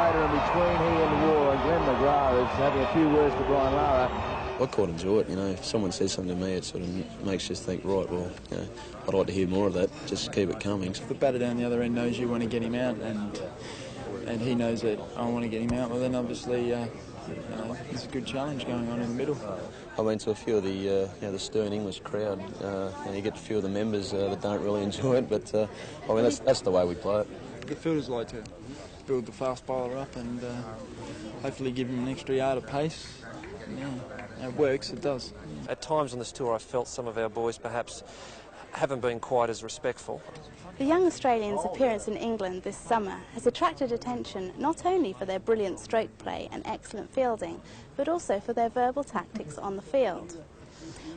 separator in between he and Waugh, and Glenn McGrath is having a few words to Brian Lara. I quite enjoy it, you know. If someone says something to me, it sort of makes you think, right, well, you know, I'd like to hear more of that. Just keep it coming. The batter down the other end knows you want to get him out, and he knows that I want to get him out. Well, then obviously there's a good challenge going on in the middle. I've been to a few of the stern English crowd. You get a few of the members that don't really enjoy it, but I mean that's the way we play it. The fielders like to build the fast bowler up and hopefully give him an extra yard of pace. Yeah, it works, it does. At times on this tour I felt some of our boys perhaps haven't been quite as respectful. The young Australians' appearance in England this summer has attracted attention not only for their brilliant stroke play and excellent fielding, but also for their verbal tactics on the field.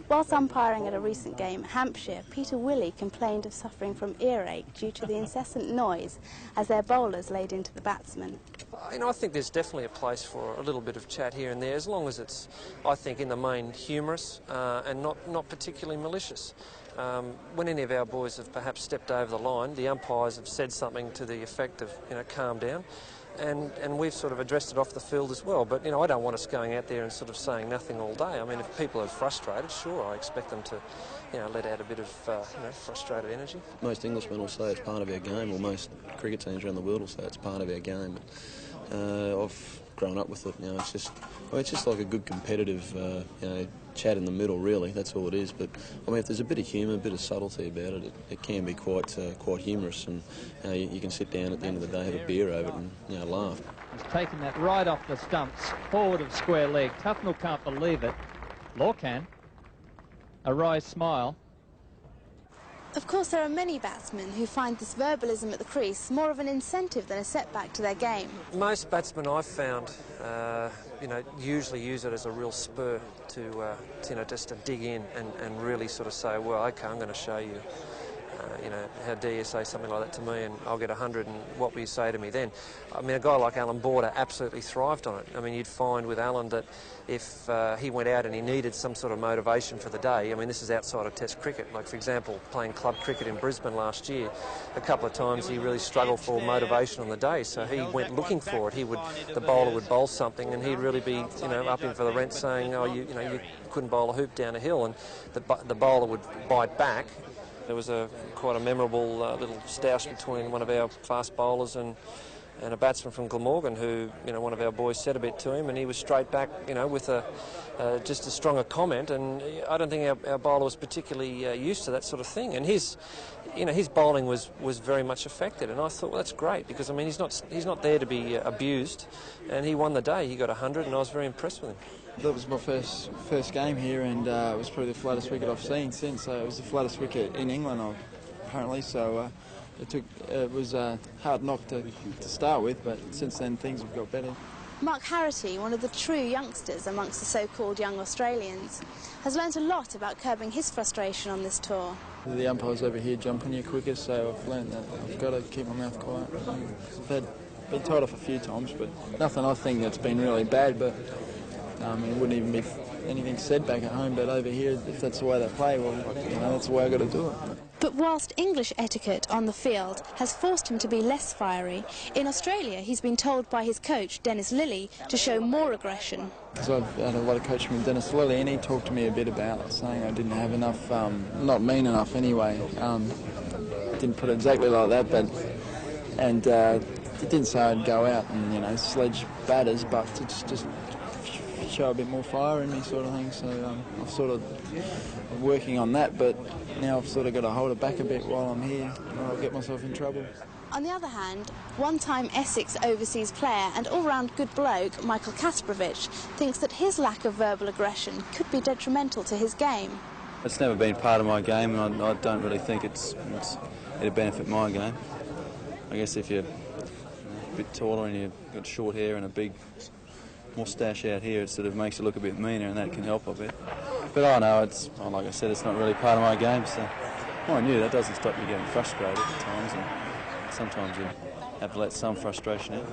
Whilst umpiring at a recent game at Hampshire, Peter Willey complained of suffering from earache due to the incessant noise as their bowlers laid into the batsmen. You know, I think there's definitely a place for a little bit of chat here and there, as long as it's, I think, in the main humorous and not particularly malicious. When any of our boys have perhaps stepped over the line, the umpires have said something to the effect of, you know, calm down. And we've sort of addressed it off the field as well. But, you know, I don't want us going out there and sort of saying nothing all day. I mean, if people are frustrated, sure, I expect them to, you know, let out a bit of, frustrated energy. Most Englishmen will say it's part of our game, or most cricket teams around the world will say it's part of our game. I've grown up with it, you know, it's just like a good competitive, chat in the middle, really. That's all it is. But I mean, if there's a bit of humour, a bit of subtlety about it, it can be quite humorous, and you can sit down at the end of the day, have a beer over it, and laugh. He's taken that right off the stumps, forward of square leg. Tufnell can't believe it. Law can. A wry smile. Of course, there are many batsmen who find this verbalism at the crease more of an incentive than a setback to their game. Most batsmen I've found, usually use it as a real spur to, just to dig in and really sort of say, well, OK, I'm going to show you. How dare you say something like that to me, and I'll get 100, and what will you say to me then? I mean, a guy like Alan Border absolutely thrived on it. I mean, you'd find with Alan that if he went out and he needed some sort of motivation for the day, I mean, this is outside of Test cricket. Like, for example, playing club cricket in Brisbane last year, a couple of times he really struggled for motivation on the day, so he went looking for it. The bowler would bowl something, and he'd really be, up in for the rent saying, oh, you couldn't bowl a hoop down a hill, and the bowler would bite back. There was quite a memorable little stoush between one of our fast bowlers and a batsman from Glamorgan who, one of our boys said a bit to him, and he was straight back, with just as strong a comment, and I don't think our bowler was particularly used to that sort of thing, and his bowling was very much affected, and I thought, well, that's great, because I mean he's not there to be abused, and he won the day. He got 100, and I was very impressed with him. That was my first game here, and it was probably the flattest wicket I've seen since. It was the flattest wicket in England, apparently. So it was a hard knock to start with, but since then things have got better. Mark Harity, one of the true youngsters amongst the so-called young Australians, has learnt a lot about curbing his frustration on this tour. The umpires over here jump on you quicker, so I've learnt that I've got to keep my mouth quiet. I've been told off a few times, but nothing I think that's been really bad, but it wouldn't even be anything said back at home, but over here, if that's the way they play, well, that's the way I've got to do it. But whilst English etiquette on the field has forced him to be less fiery, in Australia he's been told by his coach, Dennis Lilly, to show more aggression. Because I've had a lot of coaching with Dennis Lilly, and he talked to me a bit about it, saying I didn't have enough, not mean enough anyway. Didn't put it exactly like that, but, and it didn't say I'd go out and, sledge batters, but to just show a bit more fire in me, sort of thing. So I'm sort of working on that, but now I've sort of got to hold it back a bit while I'm here, or I'll get myself in trouble. On the other hand, one-time Essex overseas player and all-round good bloke Michael Kasparovich thinks that his lack of verbal aggression could be detrimental to his game. It's never been part of my game, and I don't really think it'd benefit my game. I guess if you're a bit taller and you've got short hair and a big moustache out here, it sort of makes you look a bit meaner, and that can help a bit. But I know like I said, it's not really part of my game, so mind you, that doesn't stop you getting frustrated at times, and sometimes you have to let some frustration out.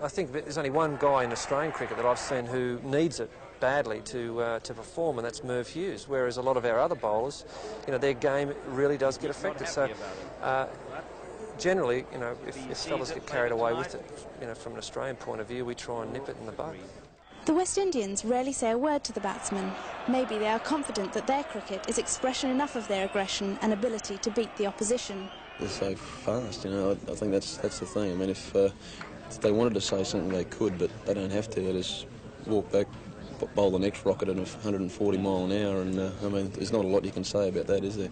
I think there's only one guy in Australian cricket that I've seen who needs it badly to perform, and that's Merv Hughes, whereas a lot of our other bowlers, their game really does get affected. So generally, you know, if fellas get carried away with it, you know, from an Australian point of view, we try and nip it in the bud. The West Indians rarely say a word to the batsmen. Maybe they are confident that their cricket is expression enough of their aggression and ability to beat the opposition. They're so fast, you know. I think that's the thing. I mean, if they wanted to say something, they could, but they don't have to. They just walk back, bowl the next rocket at 140 mile an hour, and I mean, there's not a lot you can say about that, is there?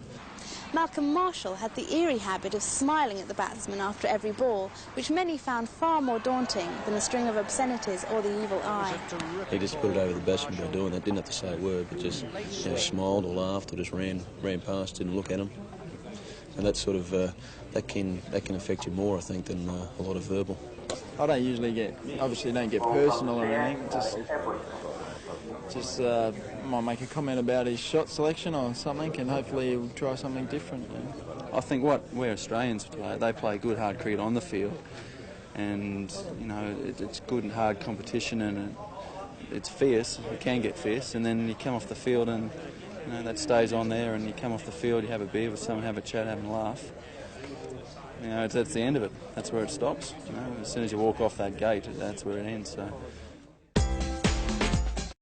Malcolm Marshall had the eerie habit of smiling at the batsman after every ball, which many found far more daunting than a string of obscenities or the evil eye. He just put it over the batsman by doing that. Didn't have to say a word, but just, you know, smiled or laughed or just ran past, didn't look at him. And that sort of that can affect you more, I think, than a lot of verbal. I don't usually obviously don't get personal or anything. Just might make a comment about his shot selection or something, and hopefully he'll try something different. You know. I think where Australians play, they play good hard cricket on the field, and you know it's good and hard competition, and it's fierce. It can get fierce, and then you come off the field and you know that stays on there, and you come off the field, you have a beer with someone, have a chat, have a laugh. You know, that's the end of it. That's where it stops. You know, as soon as you walk off that gate, that's where it ends. So.